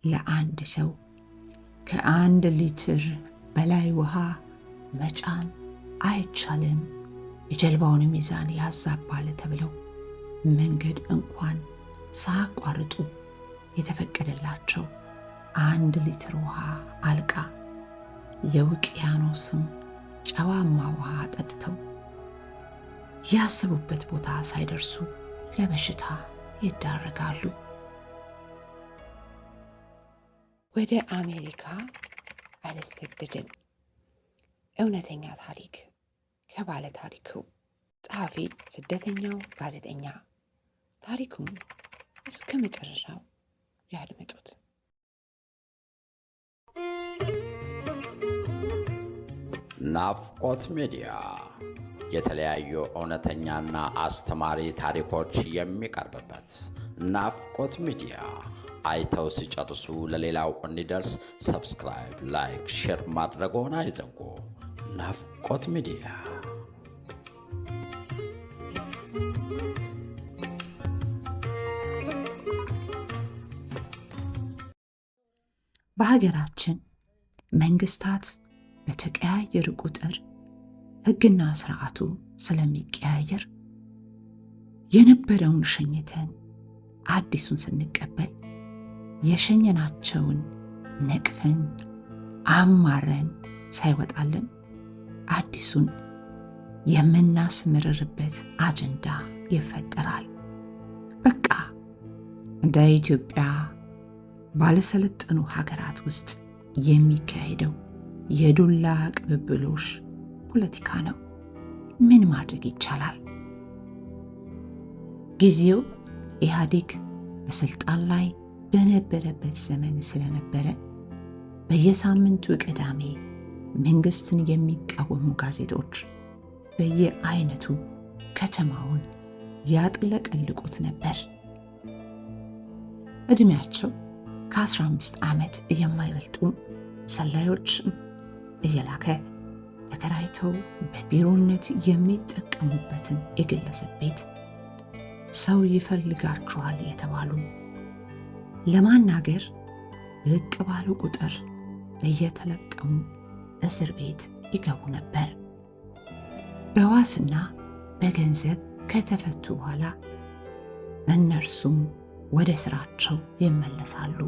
ለአንድ ሰው ከ1 ሊትር በላይ ውሃ መጫን አይቻልም፣ የጀልባውን ሚዛን ያዛባል ተብለው መንገድ እንኳን ሳያቋርጡ የተፈቀደላቸው 1 ሊትር ውሃ አልቃ የውቅያኖስን ጨዋማ ውሃ ጠጥተው ያሰቡበት ቦታ ሳይደርሱ ለበሽታ ይዳረጋሉ። ወደ አሜሪካ አልሰደድም። እውነተኛ ታሪክ ከባለ ታሪኩ ጸሐፊ ስደተኛው ጋዜጠኛ። ታሪኩን እስከ መጨረሻው ያድምጡት። ናፍቆት ሚዲያ የተለያዩ እውነተኛና አስተማሪ ታሪኮች የሚቀርብበት ናፍቆት ሚዲያ። አይተው ሲጨርሱ ለሌላው እንዲደርስ ሰብስክራይብ፣ ላይክ፣ ሼር ማድረግዎን አይዘንጉ። ናፍቆት ሚዲያ። በሀገራችን መንግስታት በተቀያየሩ ቁጥር ሕግና ስርዓቱ ስለሚቀያየር የነበረውን ሸኝተን አዲሱን ስንቀበል የሸኘናቸውን ነቅፈን አማረን ሳይወጣልን አዲሱን የምናስመርርበት አጀንዳ ይፈጠራል። በቃ እንደ ኢትዮጵያ ባለሰለጠኑ ሀገራት ውስጥ የሚካሄደው የዱላ ቅብብሎሽ ፖለቲካ ነው። ምን ማድረግ ይቻላል? ጊዜው ኢህአዴግ በስልጣን ላይ በነበረበት ዘመን ስለነበረ በየሳምንቱ ቅዳሜ መንግስትን የሚቃወሙ ጋዜጦች በየአይነቱ ከተማውን ያጥለቀልቁት ነበር። ዕድሜያቸው ከ15 ዓመት የማይበልጡ ሰላዮች እየላከ ተከራይተው በቢሮነት የሚጠቀሙበትን የግለሰብ ቤት ሰው ይፈልጋችኋል የተባሉ ለማናገር ብቅ ባሉ ቁጥር እየተለቀሙ እስር ቤት ይገቡ ነበር። በዋስና በገንዘብ ከተፈቱ በኋላ እነርሱም ወደ ስራቸው ይመለሳሉ።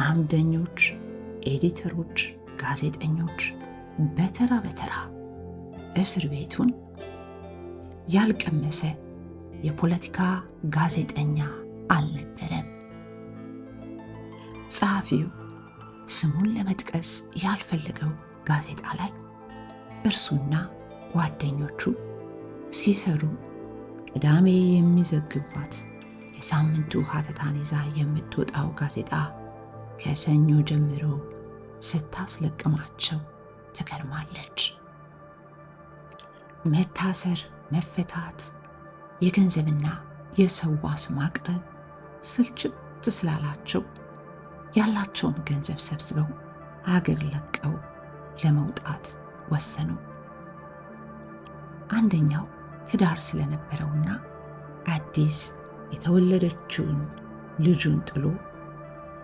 አምደኞች፣ ኤዲተሮች፣ ጋዜጠኞች በተራ በተራ እስር ቤቱን ያልቀመሰ የፖለቲካ ጋዜጠኛ አልነበረም። ጸሐፊው ስሙን ለመጥቀስ ያልፈለገው ጋዜጣ ላይ እርሱና ጓደኞቹ ሲሰሩ ቅዳሜ የሚዘግቧት የሳምንቱ ሀተታን ይዛ የምትወጣው ጋዜጣ ከሰኞ ጀምሮ ስታስለቅማቸው ትገርማለች። መታሰር፣ መፈታት፣ የገንዘብና የሰው ዋስ ማቅረብ ስልችት ስላላቸው ያላቸውን ገንዘብ ሰብስበው ሀገር ለቀው ለመውጣት ወሰኑ። አንደኛው ትዳር ስለነበረውና አዲስ የተወለደችውን ልጁን ጥሎ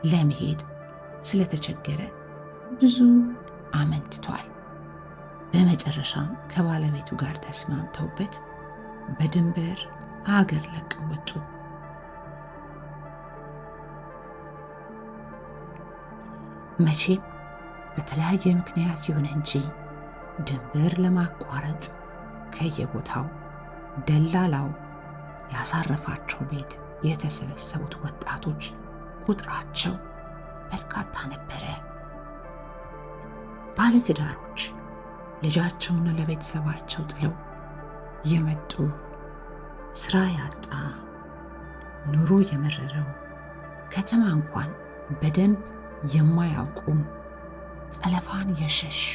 ለመሄድ ስለተቸገረ ብዙ አመንትቷል። በመጨረሻም ከባለቤቱ ጋር ተስማምተውበት በድንበር አገር ለቀው ወጡ። መቼም በተለያየ ምክንያት ይሁን እንጂ ድንበር ለማቋረጥ ከየቦታው ደላላው ያሳረፋቸው ቤት የተሰበሰቡት ወጣቶች ቁጥራቸው በርካታ ነበረ። ባለትዳሮች ልጃቸውን ለቤተሰባቸው ጥለው የመጡ፣ ስራ ያጣ፣ ኑሮ የመረረው፣ ከተማ እንኳን በደንብ የማያውቁም፣ ጠለፋን የሸሹ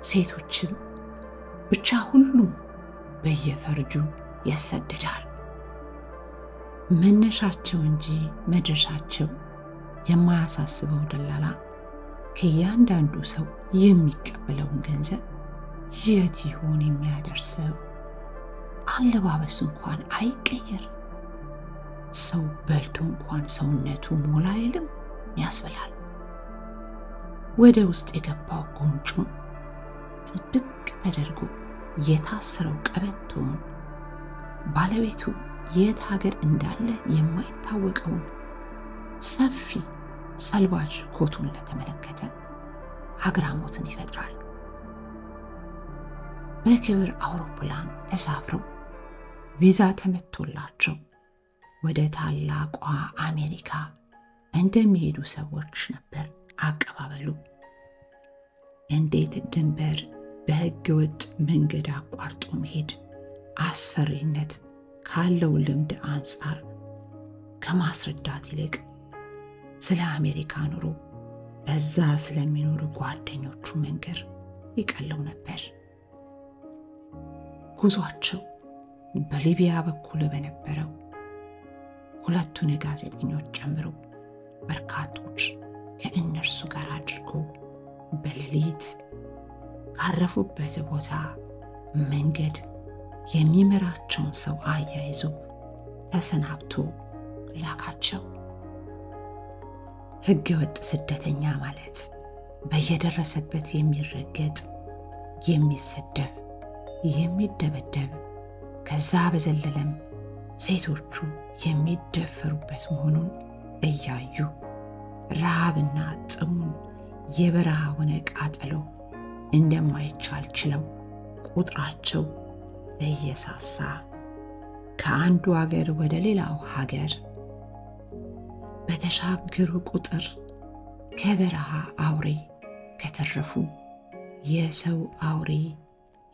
ሴቶችም ብቻ ሁሉም በየፈርጁ ይሰደዳል። መነሻቸው እንጂ መድረሻቸው የማያሳስበው ደላላ ከእያንዳንዱ ሰው የሚቀበለውን ገንዘብ የት ይሆን የሚያደርሰው? አለባበሱ እንኳን አይቀየር፣ ሰው በልቶ እንኳን ሰውነቱ ሞላ አይልም ያስብላል። ወደ ውስጥ የገባው ጉንጩን ጥብቅ ተደርጎ የታሰረው ቀበቶውን ባለቤቱ የት ሀገር እንዳለ የማይታወቀውን ሰፊ ሰልባጅ ኮቱን ለተመለከተ አግራሞትን ይፈጥራል። በክብር አውሮፕላን ተሳፍረው ቪዛ ተመቶላቸው ወደ ታላቋ አሜሪካ እንደሚሄዱ ሰዎች ነበር አቀባበሉ። እንዴት ድንበር በሕገ ወጥ መንገድ አቋርጦ መሄድ አስፈሪነት ካለው ልምድ አንጻር ከማስረዳት ይልቅ ስለ አሜሪካ ኑሮ እዛ ስለሚኖሩ ጓደኞቹ መንገር ይቀለው ነበር። ጉዟቸው በሊቢያ በኩል በነበረው ሁለቱን ጋዜጠኞች ጨምሮ በርካቶች ከእነርሱ ጋር አድርጎ በሌሊት ካረፉበት ቦታ መንገድ የሚመራቸውን ሰው አያይዞ ተሰናብቶ ላካቸው። ሕገ ወጥ ስደተኛ ማለት በየደረሰበት የሚረገጥ፣ የሚሰደብ፣ የሚደበደብ ከዛ በዘለለም ሴቶቹ የሚደፈሩበት መሆኑን እያዩ ረሃብና ጥሙን የበረሃውን ቃጠሎ እንደማይቻል ችለው ቁጥራቸው እየሳሳ ከአንዱ ሀገር ወደ ሌላው ሀገር በተሻገሩ ቁጥር ከበረሃ አውሬ ከተረፉ የሰው አውሬ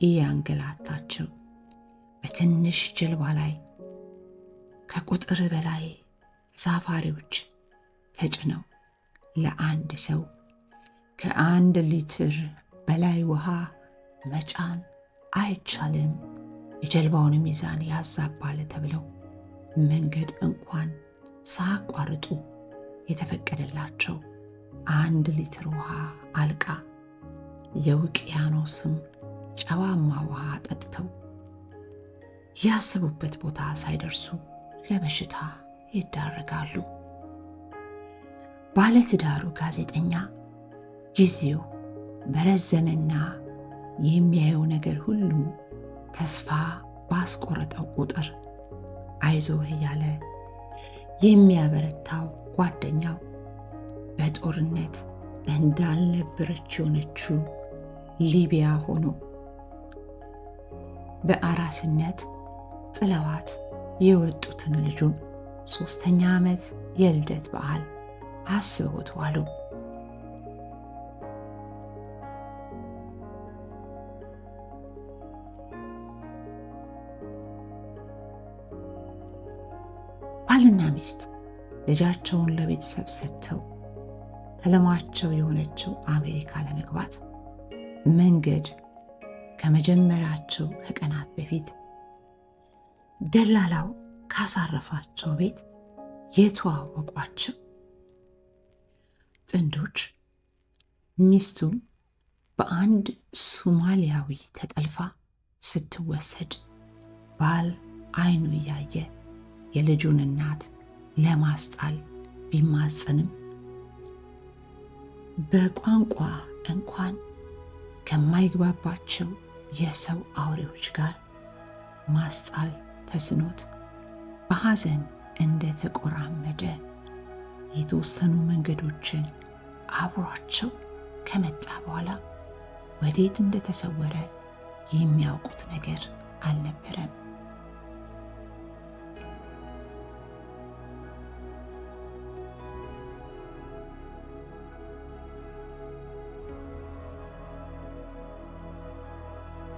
እያንገላታቸው በትንሽ ጀልባ ላይ ከቁጥር በላይ ተሳፋሪዎች ተጭነው ለአንድ ሰው ከ1 ሊትር በላይ ውሃ መጫን አይቻልም፣ የጀልባውን ሚዛን ያዛባል ተብለው መንገድ እንኳን ሳያቋርጡ የተፈቀደላቸው 1 ሊትር ውሃ አልቃ የውቅያኖስም ጨዋማ ውሃ ጠጥተው ያሰቡበት ቦታ ሳይደርሱ ለበሽታ ይዳረጋሉ። ባለትዳሩ ጋዜጠኛ ጊዜው በረዘመና የሚያየው ነገር ሁሉ ተስፋ ባስቆረጠው ቁጥር አይዞህ እያለ የሚያበረታው ጓደኛው በጦርነት እንዳልነበረች የሆነችው ሊቢያ ሆኖ በአራስነት ጥለዋት የወጡትን ልጁን 3ኛ ዓመት የልደት በዓል አስበውት ዋሉ። ባልና ሚስት ልጃቸውን ለቤተሰብ ሰጥተው ህልማቸው የሆነችው አሜሪካ ለመግባት መንገድ ከመጀመራቸው ከቀናት በፊት ደላላው ካሳረፋቸው ቤት የተዋወቋቸው ጥንዶች ሚስቱ በአንድ ሶማሊያዊ ተጠልፋ ስትወሰድ ባል አይኑ እያየ የልጁን እናት ለማስጣል ቢማጸንም በቋንቋ እንኳን ከማይግባባቸው የሰው አውሬዎች ጋር ማስጣል ተስኖት በሐዘን እንደተቆራመደ የተወሰኑ መንገዶችን አብሯቸው ከመጣ በኋላ ወዴት እንደተሰወረ የሚያውቁት ነገር አልነበረም።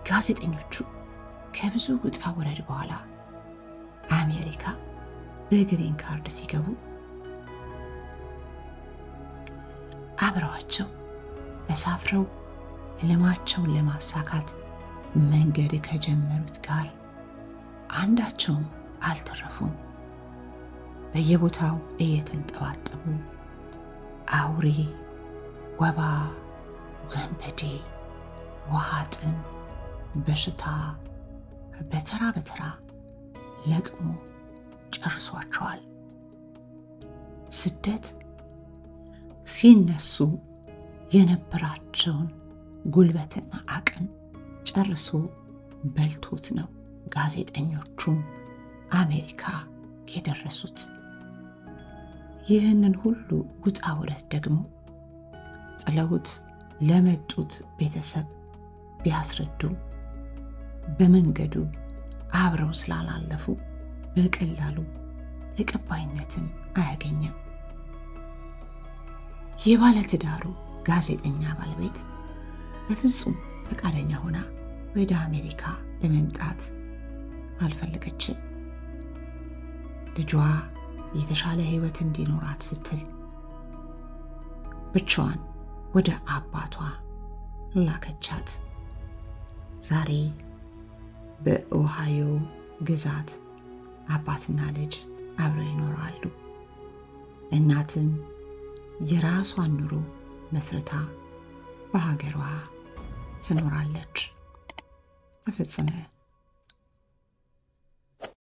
ጋዜጠኞቹ ከብዙ ውጣ ውረድ በኋላ አሜሪካ በግሪን ካርድ ሲገቡ አብረዋቸው ተሳፍረው ህልማቸውን ለማሳካት መንገድ ከጀመሩት ጋር አንዳቸውም አልተረፉም። በየቦታው እየተንጠባጠቡ አውሬ፣ ወባ፣ ወንበዴ፣ ውሃ ጥም፣ በሽታ በተራ በተራ ለቅሞ ጨርሷቸዋል። ስደት ሲነሱ የነበራቸውን ጉልበትና አቅም ጨርሶ በልቶት ነው ጋዜጠኞቹም አሜሪካ የደረሱት። ይህንን ሁሉ ውጣ ውረድ ደግሞ ጥለውት ለመጡት ቤተሰብ ቢያስረዱም በመንገዱ አብረው ስላላለፉ በቀላሉ ተቀባይነትን አያገኘም። የባለትዳሩ ጋዜጠኛ ባለቤት በፍጹም ፈቃደኛ ሆና ወደ አሜሪካ ለመምጣት አልፈለገችም። ልጇ የተሻለ ሕይወት እንዲኖራት ስትል ብቻዋን ወደ አባቷ ላከቻት። ዛሬ በኦሃዮ ግዛት አባትና ልጅ አብረው ይኖራሉ። እናትም የራሷን ኑሮ መስርታ በሀገሯ ትኖራለች። ተፈጸመ።